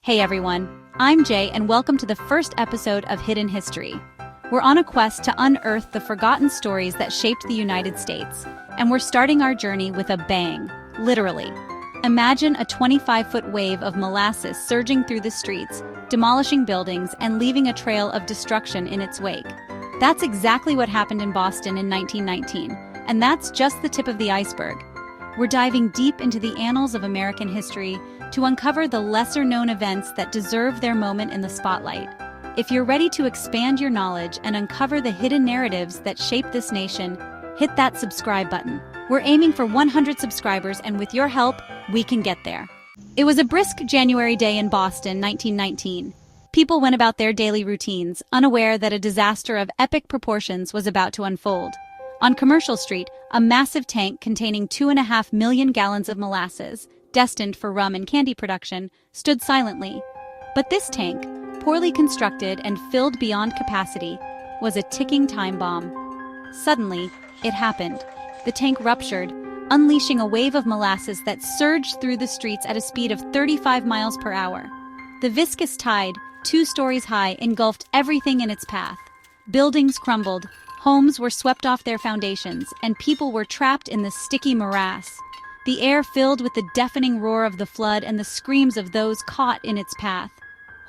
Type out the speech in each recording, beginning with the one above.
Hey everyone, I'm Jay and welcome to the first episode of Hidden History. We're on a quest to unearth the forgotten stories that shaped the United States, and we're starting our journey with a bang, literally. Imagine a 25-foot wave of molasses surging through the streets, demolishing buildings and leaving a trail of destruction in its wake. That's exactly what happened in Boston in 1919, and that's just the tip of the iceberg. We're diving deep into the annals of American history to uncover the lesser-known events that deserve their moment in the spotlight. If you're ready to expand your knowledge and uncover the hidden narratives that shape this nation, hit that subscribe button. We're aiming for 100 subscribers, and with your help, we can get there. It was a brisk January day in Boston, 1919. People went about their daily routines, unaware that a disaster of epic proportions was about to unfold. On Commercial Street, a massive tank containing 2.5 million gallons of molasses, destined for rum and candy production, stood silently. But this tank, poorly constructed and filled beyond capacity, was a ticking time bomb. Suddenly, it happened. The tank ruptured, unleashing a wave of molasses that surged through the streets at a speed of 35 miles per hour. The viscous tide, 2 stories high, engulfed everything in its path. Buildings crumbled, homes were swept off their foundations, and people were trapped in the sticky morass. The air filled with the deafening roar of the flood and the screams of those caught in its path.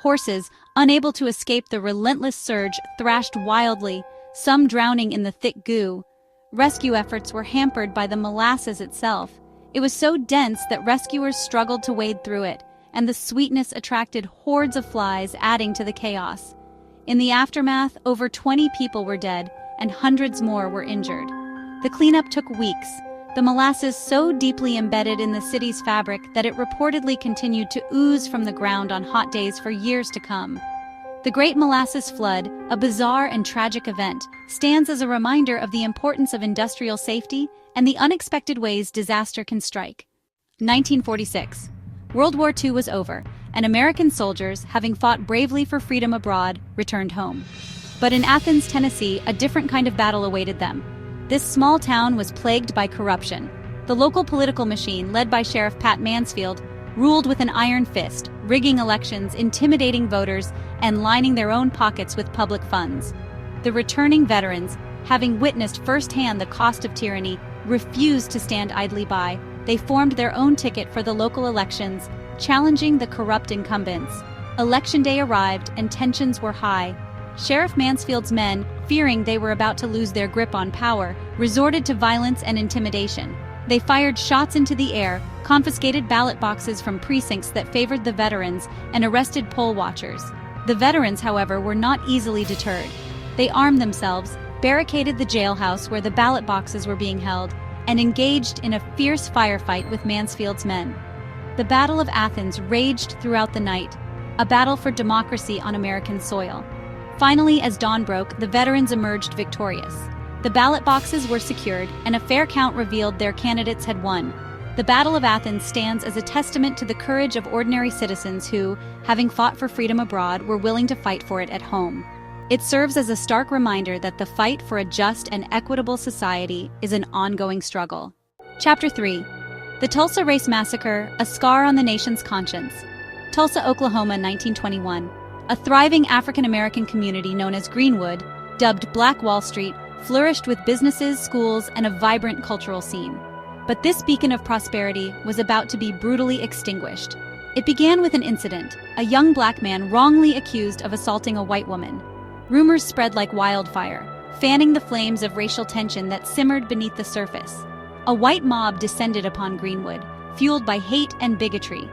Horses, unable to escape the relentless surge, thrashed wildly, some drowning in the thick goo. Rescue efforts were hampered by the molasses itself. It was so dense that rescuers struggled to wade through it, and the sweetness attracted hordes of flies, adding to the chaos. In the aftermath, over 20 people were dead, and hundreds more were injured. The cleanup took weeks, the molasses so deeply embedded in the city's fabric that it reportedly continued to ooze from the ground on hot days for years to come. The Great Molasses Flood, a bizarre and tragic event, stands as a reminder of the importance of industrial safety and the unexpected ways disaster can strike. 1946. World War II was over, and American soldiers, having fought bravely for freedom abroad, returned home. But in Athens, Tennessee, a different kind of battle awaited them. This small town was plagued by corruption. The local political machine, led by Sheriff Pat Mansfield, ruled with an iron fist, rigging elections, intimidating voters, and lining their own pockets with public funds. The returning veterans, having witnessed firsthand the cost of tyranny, refused to stand idly by. They formed their own ticket for the local elections, challenging the corrupt incumbents. Election day arrived, and tensions were high. Sheriff Mansfield's men, fearing they were about to lose their grip on power, resorted to violence and intimidation. They fired shots into the air, confiscated ballot boxes from precincts that favored the veterans, and arrested poll watchers. The veterans, however, were not easily deterred. They armed themselves, barricaded the jailhouse where the ballot boxes were being held, and engaged in a fierce firefight with Mansfield's men. The Battle of Athens raged throughout the night, a battle for democracy on American soil. Finally, as dawn broke, the veterans emerged victorious. The ballot boxes were secured, and a fair count revealed their candidates had won. The Battle of Athens stands as a testament to the courage of ordinary citizens who, having fought for freedom abroad, were willing to fight for it at home. It serves as a stark reminder that the fight for a just and equitable society is an ongoing struggle. Chapter 3. The Tulsa Race Massacre, a scar on the nation's conscience. Tulsa, Oklahoma, 1921. A thriving African-American community known as Greenwood, dubbed Black Wall Street, flourished with businesses, schools, and a vibrant cultural scene. But this beacon of prosperity was about to be brutally extinguished. It began with an incident, a young black man wrongly accused of assaulting a white woman. Rumors spread like wildfire, fanning the flames of racial tension that simmered beneath the surface. A white mob descended upon Greenwood, fueled by hate and bigotry.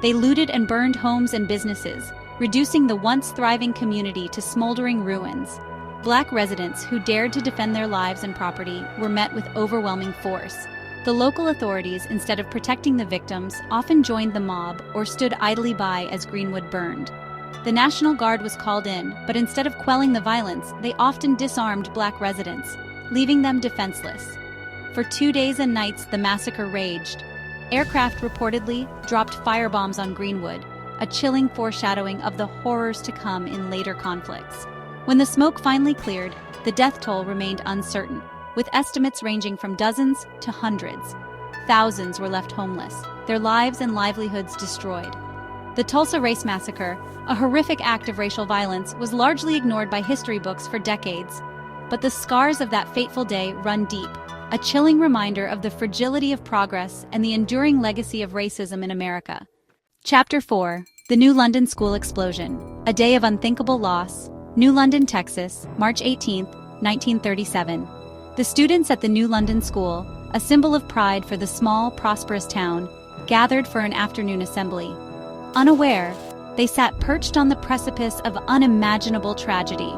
They looted and burned homes and businesses, reducing the once thriving community to smoldering ruins. Black residents who dared to defend their lives and property were met with overwhelming force. The local authorities, instead of protecting the victims, often joined the mob or stood idly by as Greenwood burned. The National Guard was called in, but instead of quelling the violence, they often disarmed black residents, leaving them defenseless. For 2 days and nights, the massacre raged. Aircraft reportedly dropped firebombs on Greenwood, a chilling foreshadowing of the horrors to come in later conflicts. When the smoke finally cleared, the death toll remained uncertain, with estimates ranging from dozens to hundreds. Thousands were left homeless, their lives and livelihoods destroyed. The Tulsa Race Massacre, a horrific act of racial violence, was largely ignored by history books for decades. But the scars of that fateful day run deep, a chilling reminder of the fragility of progress and the enduring legacy of racism in America. Chapter 4: The New London School Explosion, a Day of Unthinkable Loss, New London, Texas, March 18, 1937. The students at the New London School, a symbol of pride for the small, prosperous town, gathered for an afternoon assembly. Unaware, they sat perched on the precipice of unimaginable tragedy.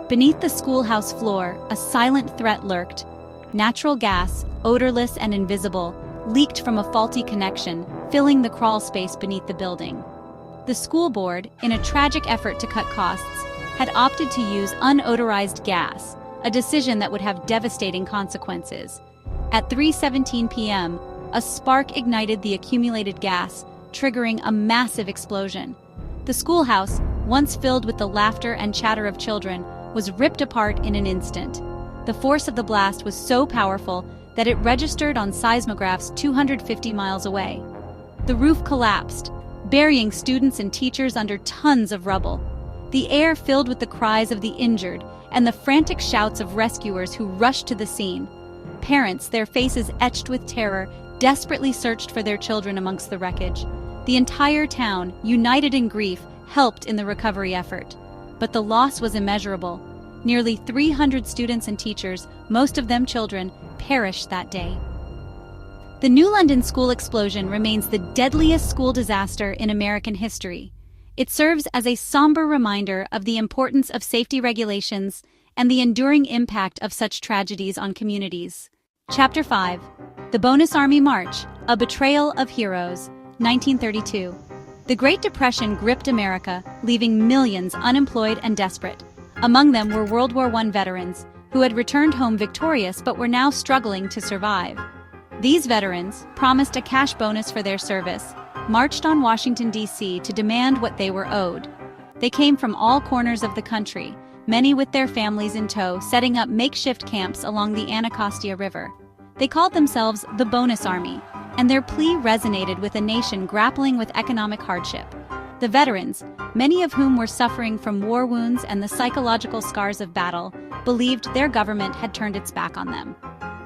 Beneath the schoolhouse floor, a silent threat lurked. Natural gas, odorless and invisible, leaked from a faulty connection, filling the crawl space beneath the building. The school board, in a tragic effort to cut costs, had opted to use unodorized gas, a decision that would have devastating consequences. At 3:17 p.m., a spark ignited the accumulated gas, triggering a massive explosion. The schoolhouse, once filled with the laughter and chatter of children, was ripped apart in an instant. The force of the blast was so powerful that it registered on seismographs 250 miles away. The roof collapsed, burying students and teachers under tons of rubble. The air filled with the cries of the injured and the frantic shouts of rescuers who rushed to the scene. Parents, their faces etched with terror, desperately searched for their children amongst the wreckage. The entire town, united in grief, helped in the recovery effort. But the loss was immeasurable. Nearly 300 students and teachers, most of them children, perished that day. The New London School explosion remains the deadliest school disaster in American history. It serves as a somber reminder of the importance of safety regulations and the enduring impact of such tragedies on communities. Chapter 5: The Bonus Army March, a Betrayal of Heroes, 1932. The Great Depression gripped America, leaving millions unemployed and desperate. Among them were World War I veterans, who had returned home victorious but were now struggling to survive. These veterans, promised a cash bonus for their service, marched on Washington, D.C. to demand what they were owed. They came from all corners of the country, many with their families in tow, setting up makeshift camps along the Anacostia River. They called themselves the Bonus Army, and their plea resonated with a nation grappling with economic hardship. The veterans, many of whom were suffering from war wounds and the psychological scars of battle, believed their government had turned its back on them.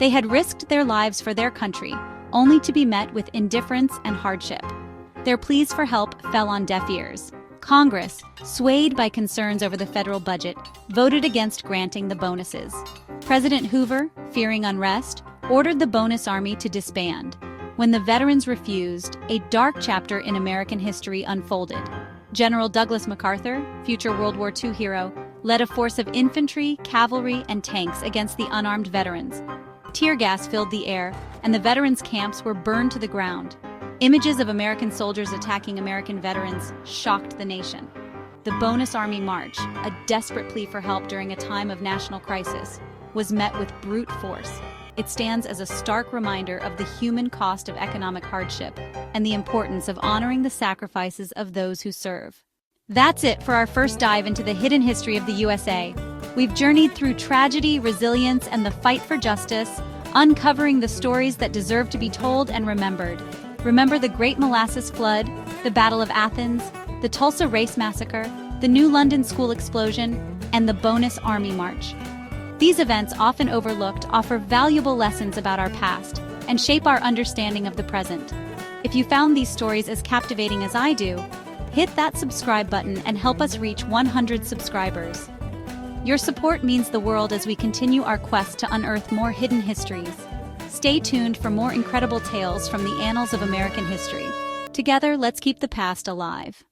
They had risked their lives for their country, only to be met with indifference and hardship. Their pleas for help fell on deaf ears. Congress, swayed by concerns over the federal budget, voted against granting the bonuses. President Hoover, fearing unrest, ordered the Bonus Army to disband. When the veterans refused, a dark chapter in American history unfolded. General Douglas MacArthur, future World War II hero, led a force of infantry, cavalry, and tanks against the unarmed veterans. Tear gas filled the air, and the veterans' camps were burned to the ground. Images of American soldiers attacking American veterans shocked the nation. The Bonus Army March, a desperate plea for help during a time of national crisis, was met with brute force. It stands as a stark reminder of the human cost of economic hardship and the importance of honoring the sacrifices of those who serve. That's it for our first dive into the hidden history of the USA. We've journeyed through tragedy, resilience, and the fight for justice, uncovering the stories that deserve to be told and remembered. Remember the Great Molasses Flood, the Battle of Athens, the Tulsa Race Massacre, the New London School Explosion, and the Bonus Army March. These events, often overlooked, offer valuable lessons about our past and shape our understanding of the present. If you found these stories as captivating as I do, hit that subscribe button and help us reach 100 subscribers. Your support means the world as we continue our quest to unearth more hidden histories. Stay tuned for more incredible tales from the annals of American history. Together, let's keep the past alive.